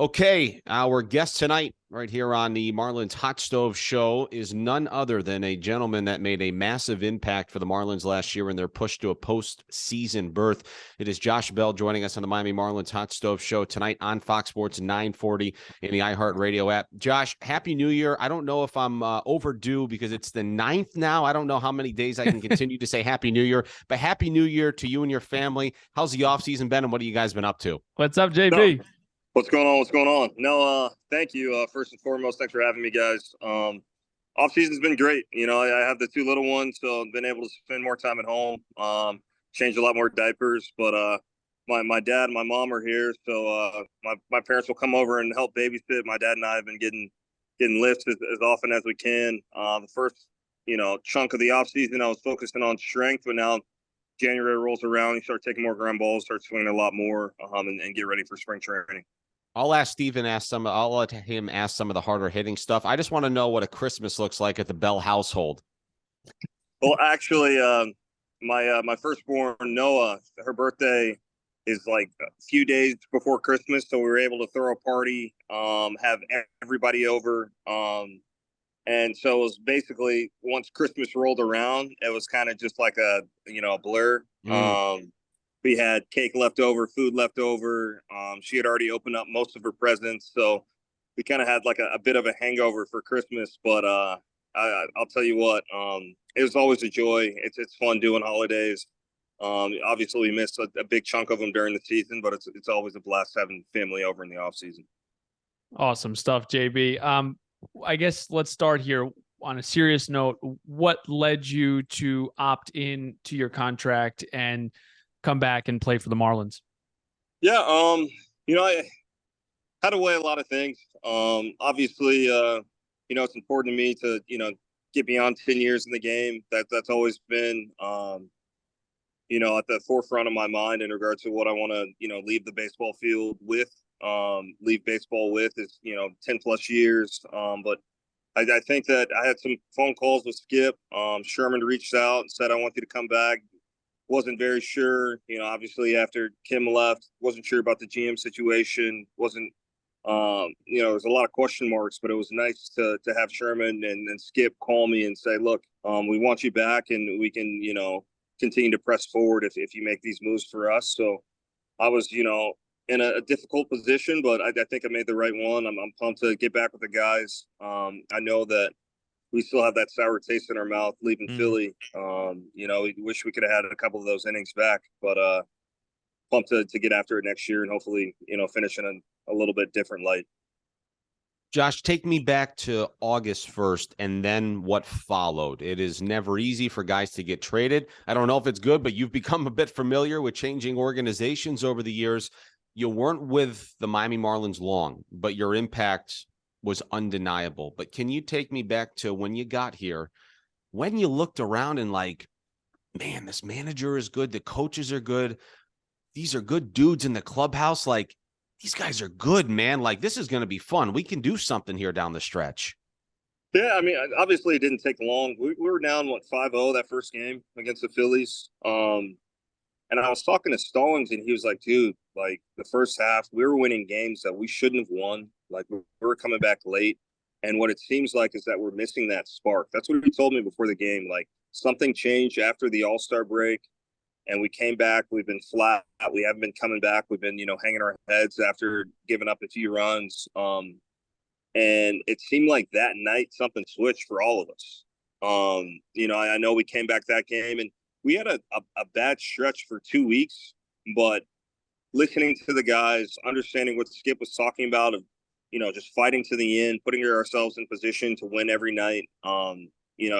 Okay, our guest tonight, right here on the Marlins Hot Stove Show, is none other than a gentleman that made a massive impact for the Marlins last year in their push to a postseason berth. It is Josh Bell joining us on the Miami Marlins Hot Stove Show tonight on Fox Sports 940 in the iHeartRadio app. Josh, Happy New Year. I don't know if I'm overdue because it's the 9th now. I don't know how many days I can continue to say Happy New Year, but Happy New Year to you and your family. How's the offseason been, and what have you guys been up to? What's up, JB? No. What's going on? What's going on? No, thank you. First and foremost, thanks for having me, guys. Off season's been great. You know, I have the two little ones, so I've been able to spend more time at home. Change a lot more diapers, but my dad and my mom are here, so my parents will come over and help babysit. My dad and I have been getting lifts as often as we can. The first chunk of the off season, I was focusing on strength, but now January rolls around, you start taking more ground balls, start swinging a lot more, and get ready for spring training. I'll let him ask some of the harder hitting stuff. I just want to know what a Christmas looks like at the Bell household. Well, actually, my firstborn, Noah, her birthday is like a few days before Christmas. So we were able to throw a party, have everybody over. And so it was basically once Christmas rolled around, it was kind of just like a blur. We had cake left over, food left over. She had already opened up most of her presents, so we kind of had like a bit of a hangover for Christmas. But I'll tell you what, it was always a joy. It's fun doing holidays. Obviously, we missed a big chunk of them during the season, but it's always a blast having family over in the off season. Awesome stuff, JB. I guess let's start here on a serious note. What led you to opt in to your contract and come back and play for the Marlins? Yeah, I had to weigh a lot of things. Obviously, it's important to me to, get beyond 10 years in the game. That's always been, at the forefront of my mind in regards to what I want to, leave the baseball field with, leave baseball with is, 10 plus years. But I think that I had some phone calls with Skip. Sherman reached out and said, I want you to come back. Wasn't very sure, obviously after Kim left, wasn't sure about the GM situation. Wasn't, there was a lot of question marks, but it was nice to have Sherman and Skip call me and say, look, we want you back and we can, continue to press forward if you make these moves for us. So I was, in a difficult position, but I think I made the right one. I'm pumped to get back with the guys. I know that we still have that sour taste in our mouth leaving Philly. We wish we could have had a couple of those innings back, but pumped to get after it next year and hopefully, finish in a little bit different light. Josh, take me back to August 1st and then what followed. It is never easy for guys to get traded. I don't know if it's good, but you've become a bit familiar with changing organizations over the years. You weren't with the Miami Marlins long, but your impact was undeniable. But can you take me back to when you got here, when you looked around and like, man, this manager is good. The coaches are good. These are good dudes in the clubhouse. Like, these guys are good, man. Like, this is going to be fun. We can do something here down the stretch. Yeah, I mean, obviously it didn't take long. We were down, 5-0 that first game against the Phillies. And I was talking to Stallings, and he was like, dude, like, the first half, we were winning games that we shouldn't have won. Like, we were coming back late. And what it seems like is that we're missing that spark. That's what he told me before the game. Like, something changed after the All-Star break, and we came back. We've been flat. We haven't been coming back. We've been, hanging our heads after giving up a few runs. And it seemed like that night something switched for all of us. I know we came back that game, and we had a bad stretch for 2 weeks, but listening to the guys, understanding what Skip was talking about of, just fighting to the end, putting ourselves in position to win every night.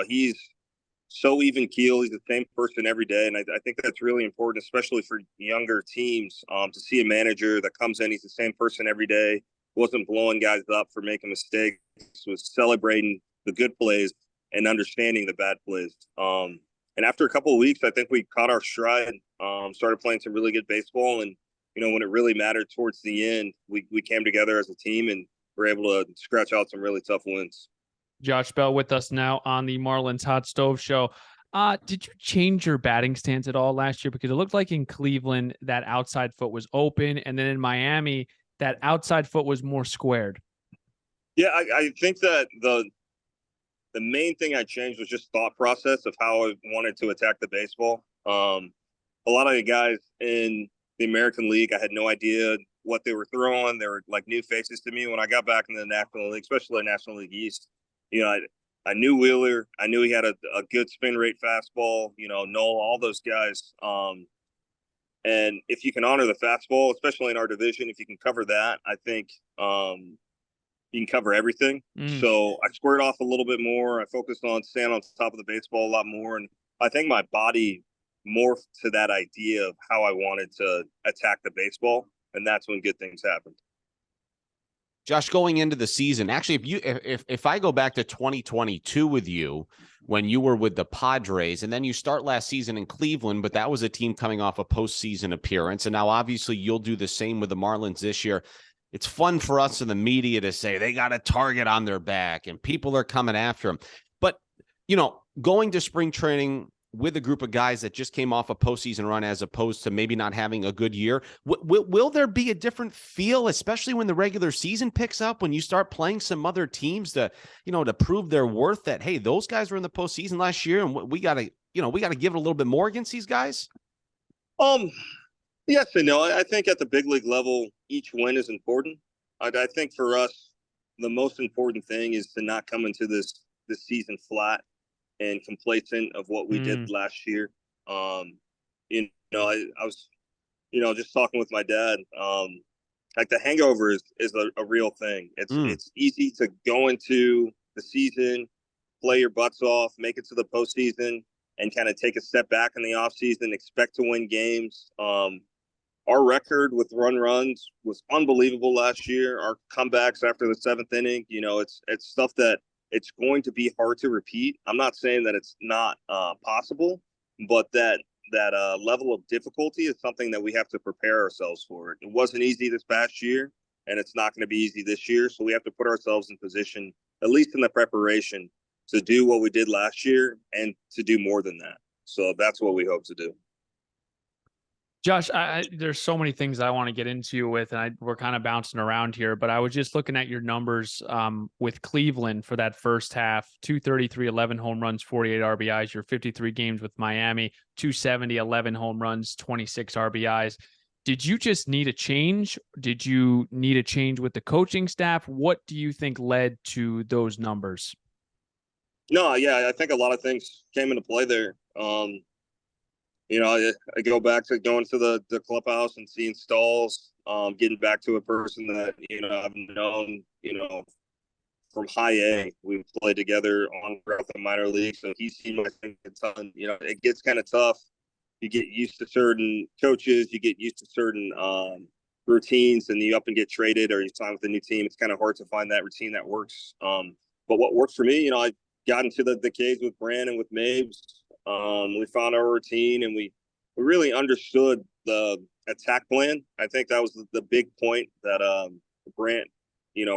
He's so even keel. He's the same person every day. And I think that's really important, especially for younger teams, to see a manager that comes in. He's the same person every day, wasn't blowing guys up for making mistakes, was celebrating the good plays and understanding the bad plays. And after a couple of weeks, I think we caught our stride, started playing some really good baseball. And, when it really mattered towards the end, we came together as a team and were able to scratch out some really tough wins. Josh Bell with us now on the Marlins Hot Stove Show. Did you change your batting stance at all last year? Because it looked like in Cleveland, that outside foot was open. And then in Miami, that outside foot was more squared? Yeah, I think that the main thing I changed was just thought process of how I wanted to attack the baseball. A lot of the guys in the American League, I had no idea what they were throwing. They were like new faces to me. When I got back in the National League, especially the National League East, I knew Wheeler. I knew he had a good spin rate fastball. Noel, all those guys. And if you can honor the fastball, especially in our division, if you can cover that, I think you can cover everything. So I squared off a little bit more. I focused on staying on top of the baseball a lot more. And I think my body morphed to that idea of how I wanted to attack the baseball. And that's when good things happened. Josh, going into the season, actually, if I go back to 2022 with you, when you were with the Padres, and then you start last season in Cleveland, but that was a team coming off a postseason appearance. And now obviously you'll do the same with the Marlins this year. It's fun for us in the media to say they got a target on their back and people are coming after them. But, going to spring training with a group of guys that just came off a postseason run as opposed to maybe not having a good year, will there be a different feel, especially when the regular season picks up, when you start playing some other teams to prove their worth that, hey, those guys were in the postseason last year and we got to give it a little bit more against these guys? Yes and no. I think at the big league level, each win is important. I think for us, the most important thing is to not come into this season flat and complacent of what we did last year. I was, just talking with my dad. Like the hangover is a real thing. It's easy to go into the season, play your butts off, make it to the postseason, and kind of take a step back in the offseason, expect to win games. Our record with runs was unbelievable last year. Our comebacks after the seventh inning, it's stuff that it's going to be hard to repeat. I'm not saying that it's not possible, but that level of difficulty is something that we have to prepare ourselves for. It wasn't easy this past year, and it's not going to be easy this year. So we have to put ourselves in position, at least in the preparation, to do what we did last year and to do more than that. So that's what we hope to do. Josh, there's so many things I want to get into with, and we're kind of bouncing around here, but I was just looking at your numbers with Cleveland for that first half: 233, 11 home runs, 48 RBIs. Your 53 games with Miami: 270, 11 home runs, 26 RBIs. Did you just need a change? Did you need a change with the coaching staff? What do you think led to those numbers? No, yeah, I think a lot of things came into play there. I go back to going to the clubhouse and seeing Stalls, getting back to a person that, I've known, from high A. We played together on throughout the minor league. So he's seen my thing a ton. It gets kind of tough. You get used to certain coaches, you get used to certain routines, and you up and get traded or you sign with a new team. It's kind of hard to find that routine that works. But what works for me, I got into the caves with Brand and with Mabes. We found our routine and we really understood the attack plan. I think that was the big point that Brant,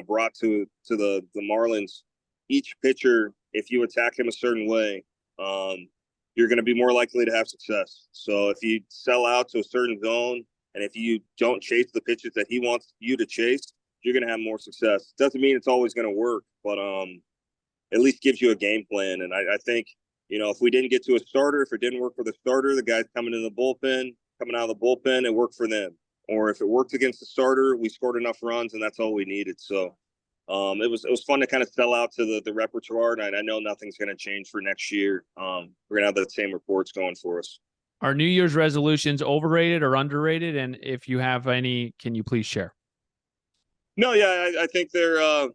brought to the Marlins. Each pitcher, if you attack him a certain way, you're going to be more likely to have success. So if you sell out to a certain zone and if you don't chase the pitches that he wants you to chase, you're going to have more success. Doesn't mean it's always going to work, but at least gives you a game plan. And I think, if we didn't get to a starter, if it didn't work for the starter, the guys coming out of the bullpen, it worked for them. Or if it worked against the starter, we scored enough runs, and that's all we needed. So it was fun to kind of sell out to the repertoire, and I know nothing's going to change for next year. We're going to have the same reports going for us. Are New Year's resolutions overrated or underrated? And if you have any, can you please share? No, yeah, I think they're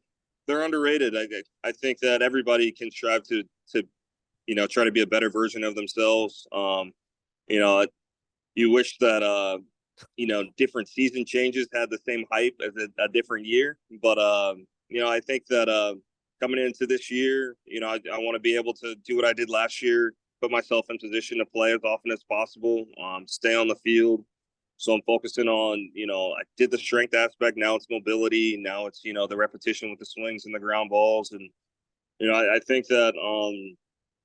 underrated. I think that everybody can strive to try to be a better version of themselves. You wish that, different season changes had the same hype as a different year. But, I think that coming into this year, I want to be able to do what I did last year, put myself in position to play as often as possible, stay on the field. So I'm focusing on, I did the strength aspect. Now it's mobility. Now it's, the repetition with the swings and the ground balls. And, I think that,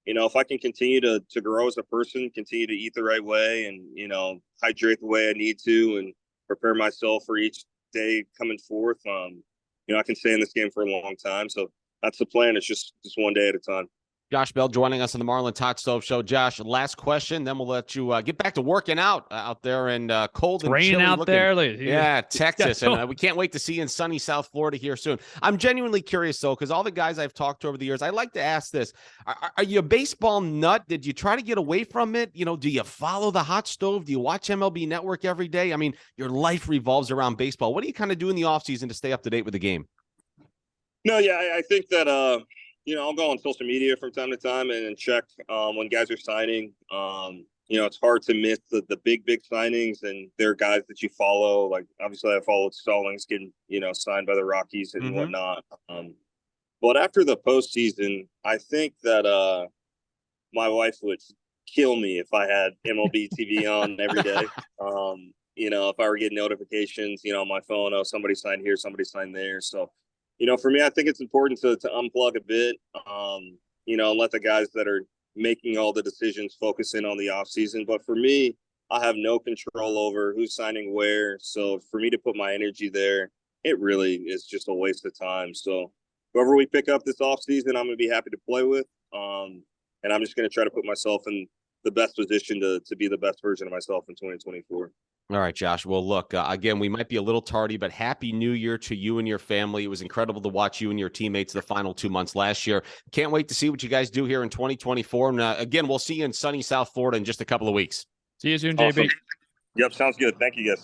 if I can continue to grow as a person, continue to eat the right way and, hydrate the way I need to and prepare myself for each day coming forth. I can stay in this game for a long time. So that's the plan. It's just one day at a time. Josh Bell joining us on the Marlins Hot Stove Show. Josh, last question, then we'll let you get back to working out there in cold and Rain chilly out looking, there. yeah, Texas. Yeah. And we can't wait to see you in sunny South Florida here soon. I'm genuinely curious, though, because all the guys I've talked to over the years, I like to ask this. Are you a baseball nut? Did you try to get away from it? Do you follow the Hot Stove? Do you watch MLB Network every day? I mean, your life revolves around baseball. What do you kind of do in the offseason to stay up to date with the game? No, yeah, I think that I'll go on social media from time to time and check when guys are signing. It's hard to miss the big signings, and there are guys that you follow. Like, obviously, I followed Stallings getting signed by the Rockies and whatnot. But after the postseason, I think that my wife would kill me if I had MLB TV on every day. If I were getting notifications, on my phone, oh, somebody signed here, somebody signed there. So, for me, I think it's important to unplug a bit, and let the guys that are making all the decisions focus in on the off season. But for me, I have no control over who's signing where. So for me to put my energy there, it really is just a waste of time. So whoever we pick up this off season, I'm going to be happy to play with. And I'm just going to try to put myself in the best position to be the best version of myself in 2024. All right, Josh. Well, look, again, we might be a little tardy, but Happy New Year to you and your family. It was incredible to watch you and your teammates the final 2 months last year. Can't wait to see what you guys do here in 2024. And again, we'll see you in sunny South Florida in just a couple of weeks. See you soon, Awesome. JB. Yep, sounds good. Thank you, guys.